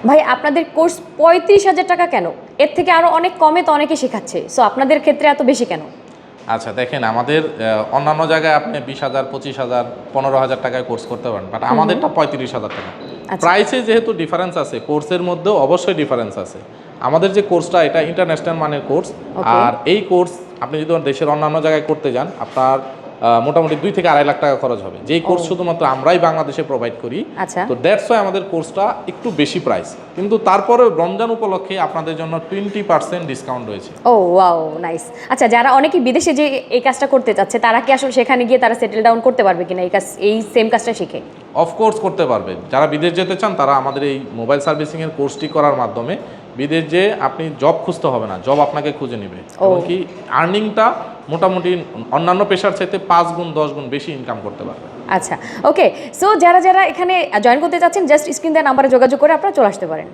ভাই আপনাদের কোর্স 35,000 টাকা কেন? এর থেকে আরও অনেক কমে তো অনেকে শেখাচ্ছে, সো আপনাদের ক্ষেত্রে এত বেশি কেন? আচ্ছা দেখেন, আমাদের অন্যান্য জায়গায় আপনি 20,000, 25,000, 15,000 টাকায় কোর্স করতে পারেন, বাট আমাদেরটা 35,000 টাকা। প্রাইসে যেহেতু ডিফারেন্স আছে, কোর্সের মধ্যেও অবশ্যই ডিফারেন্স আছে। আমাদের যে কোর্সটা, এটা ইন্টারন্যাশনাল মানের কোর্স। আর এই কোর্স আপনি যদি দেশের অন্যান্য জায়গায় করতে যান, আপনার মোটামুটি 2 থেকে 2.5 লাখ টাকা খরচ হবে। যেই কোর্স শুধুমাত্র আমরাই বাংলাদেশে প্রোভাইড করি। আচ্ছা। তো দ্যাটস ওয়াই আমাদের কোর্সটা একটু বেশি প্রাইস, কিন্তু তারপরে রমজান উপলক্ষে আপনাদের জন্য 20% ডিসকাউন্ট রয়েছে। ও ওয়াও, নাইস। আচ্ছা, যারা অনেকেই বিদেশে যে এই কাজটা করতে চাচ্ছে, তারা কি আসলে সেখানে গিয়ে তারা সেটেল ডাউন করতে পারবে কিনা এই সেম কাজটা শিখে? অফকোর্স করতে পারবে। যারা বিদেশ যেতে চান তারা আমাদের এই মোবাইল সার্ভিসিংয়ের কোর্সটি করার মাধ্যমে বিদেশ যে আপনি জব খুঁজতে হবে না, জব আপনাকে খুঁজে নেবে। এমনকি আর্নিংটা মোটামুটি অন্যান্য পেশার চাইতে 5 গুণ 10 গুণ বেশি ইনকাম করতে পারবে। আচ্ছা, ওকে। সো যারা যারা এখানে জয়েন করতে চাচ্ছেন, জাস্ট স্ক্রিন দেওয়া নাম্বারে যোগাযোগ করে আপনারা চলে আসতে পারেন।